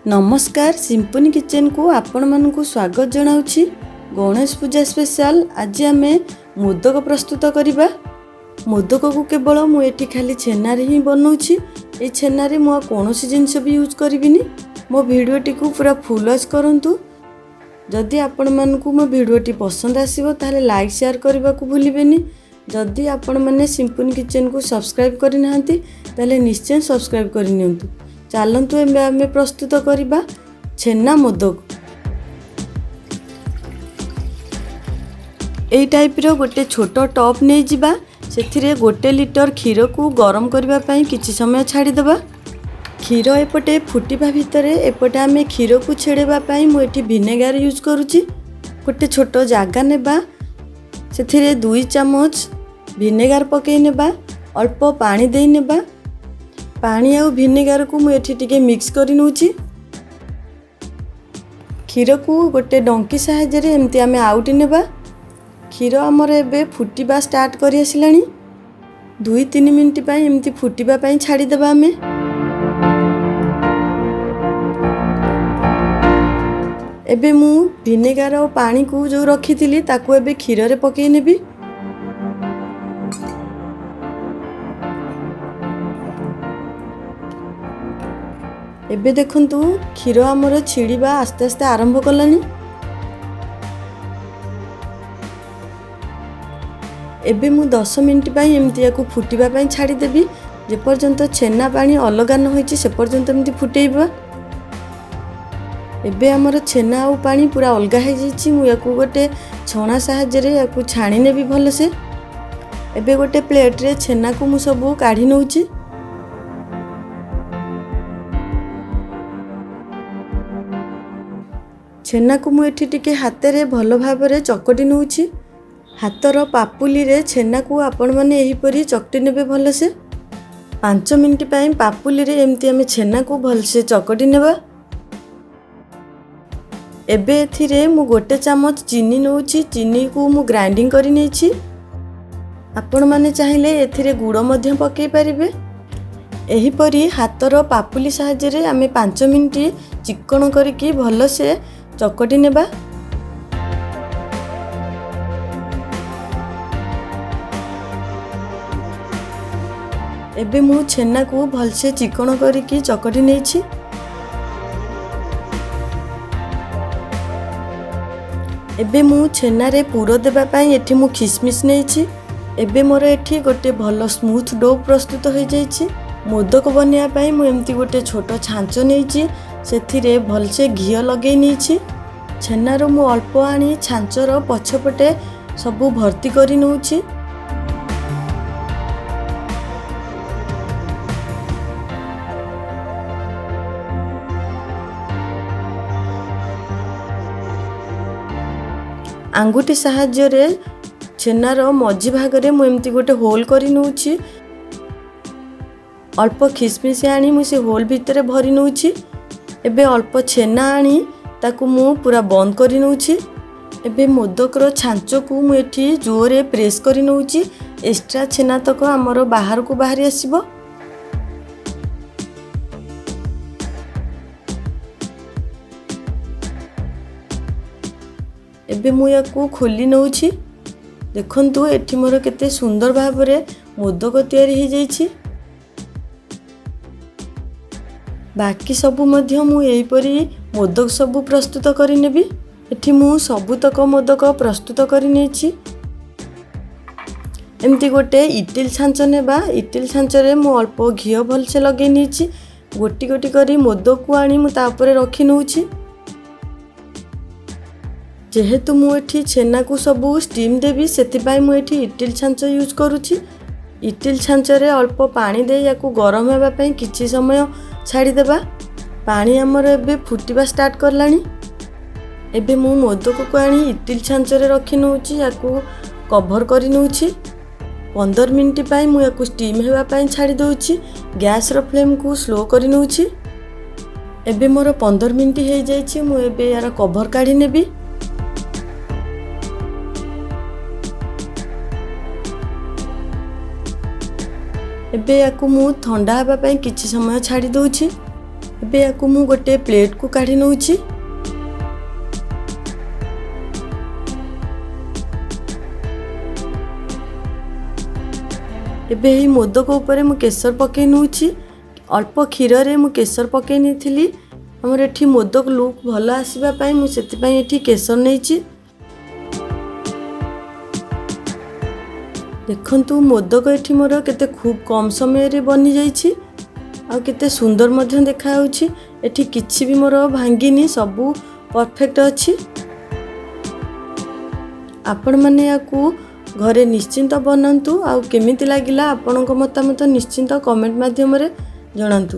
नमस्कार सिंपुनी किचन को आपण मानकु स्वागत जनाउछि। गणेश पूजा स्पेशल आज आमे मोदक प्रस्तुत करिबा। मोदक को केवल मु एठी खाली छेना रे ही बनौछि। ए छेना रे मु कोनोसी जिंस भी यूज करिबिनी। मो वीडियोटी को पूरा फुल वॉच करंतु। जदि आपण मानकु मो वीडियोटी पसंद आसीबो ताले लाइक शेयर करबा को भूलिबेनी। जदि आपण माने सिंपुनी किचन को सब्सक्राइब करि नाहंती ताले निश्चय सब्सक्राइब करि नियंतु। चलतु आमे प्रस्तुत करिबा छेना मोदक। एई टाइप रो गोटे छोटो टॉप नै जिबा। सेथिरे 1 लीटर क्षीर को गरम करबा पई किछि समय छाडी देबा। क्षीर एपटे फुटिबा भितरे एपटे आमे क्षीर को छेड़ेबा पई मु एठी विनेगर यूज करूची। गोटे छोटो जागा नेबा। सेथिरे 2 चम्मच विनेगर पकेई नेबा। अल्प पानी देई नेबा। पानी आ विनेगर को मु एठी टिके मिक्स करि नउची। क्षीर को गोटे डंकी सहायता रे एमती आमे आउटी नेबा। क्षीर हमर एबे फुटिबा स्टार्ट करि आसिलानी। 2-3 मिनिट पई एमती फुटिबा पई छाडी देबा आमे। एबे मु विनेगर और पानी को जो रखिथिली ताको एबे क्षीर रे पकेई नेबी। एबे देखंतु क्षीर हमर छिड़ीबा आस्ते आस्ते आरंभ कलानी। एबे मु 10 मिनिट पई एमती याकू फुटिबा पई छाडी देबी। जे पर्यंत छेना पानी अलगा न होईची से पर्यंत एमती फुटेइबा। एबे हमर छेना आ पानी पूरा अलगा हे जाईची। मु याकू गोटे छणा सहायता रे याकू छाणी नेबी भलो से। एबे गोटे प्लेट रे छेना को मु सब काढी नउची। छेना को मु एठी टिके हाथे रे भलो भाबरे चकटी नउची। हाथर पापुली रे छेना को आपण माने एही परी चकटी नेबे भलो से। 5 मिनिट पई पापुली रे एमती हमें छेना को भल से चकटी नेबा। एबे एथि रे मु गोटे चम्मच चीनी नउची। चीनी को मु ग्राइंडिंग करि नेछि। आपण माने चाहिले एथि रे गुड़ मध्य पकेई परिबे। एही परी हाथर पापुली सहायता रे आमे 5 मिनिट चिकन करिकी भलो से चकटी नेबा। एबे मु छेना को भल से चिकन करिकी चकटी नेछि। एबे मु छेना रे पूरो देबा पई एठी मु खिसमिस नेछि। एबे मोर एठी गोटे भलो स्मूथ डो प्रस्तुत हो जाईछि। मोदक बनिया पई मु एमती गोटे छोटो छांचो नेछि। सेथिरे भल से घियो लगेई नेछि। छेना रो मु अल्प आनी छांचर पछपटे सबु भर्ती करि नउछि। आंगुठी सहायता रे छेना रो मझी भाग रे मु एमती गोटे होल करि नउछि। अल्प खिसमिस आनी मु से होल भितरे भरी नउछि। एबे अल्प छेना आनी ताकू मु पूरा बंद करि नउछि। एबे मोदक रो छांचो को मु एठी जोरे प्रेस करि नउछि। एक्स्ट्रा छेना तक हमरो बाहर को बाहरी आसीबो। एबे मु याकू खोली नउछि। देखंतु एठी मोर केते सुंदर भाबरे मोदक तयारी हे जाईछि। बाकी सबु मध्य मु एही परी मोदक सबु प्रस्तुत करि नेबी। एठी मु सबु तक मोदक प्रस्तुत करि नेछि। एमती गोटे इटिल छांच नेबा। इटिल छांच रे मु अल्प घियो भल से लगेई नेछि। गोटी गोटी करी मोदक को आनी मु ता ऊपर रखि नउछि। जेहेतु मु एठी छेना को सबु स्टीम देबी सेति पई मु एठी इटिल छांच यूज करूछि। इटिल छांच रे अल्प पानी दे याकू गरम हेबा पई किछि समय छाडी देबा। पानी हमर एबे फुटिबा स्टार्ट करलानी। एबे मु मोदक को आनी इटिल छांच रे रखि नउछि। याकू कवर करि नउछि। 15 मिनिट पई मु याकू स्टीम हेबा पई छाडी दउछि। गैस रो फ्लेम को स्लो करि नउछि। एबे मोर 15 मिनिट हे जाईछि। मु एबे यार कवर काढी नेबी। एबे याकू मु ठंडा हेबा पई किछि समय छाडी दउछि। ଏବେ याकु मु गोटे प्लेट को काढ़ी नउची। एबे ही मोदक ऊपर मु केसर पके नउची। अल्प क्षीर रे मु केसर पके निथिली। हमर एठी मोदक लुक भल आसीबा पई मु सेति पई एठी केसर नेची। देखंतु मोदक एठी मोर केते खूब कम समय रे बनि जाईछि आ केते सुंदर मध्य देखा होछि। एठी किछि भी मोर भांगिनी, सबु परफेक्ट अछि। आपण माने याकू घरे निश्चिंत बनंतु। आ केमिति लागिला आपणको मतामत निश्चिंत कमेंट माध्यम रे जणांतु।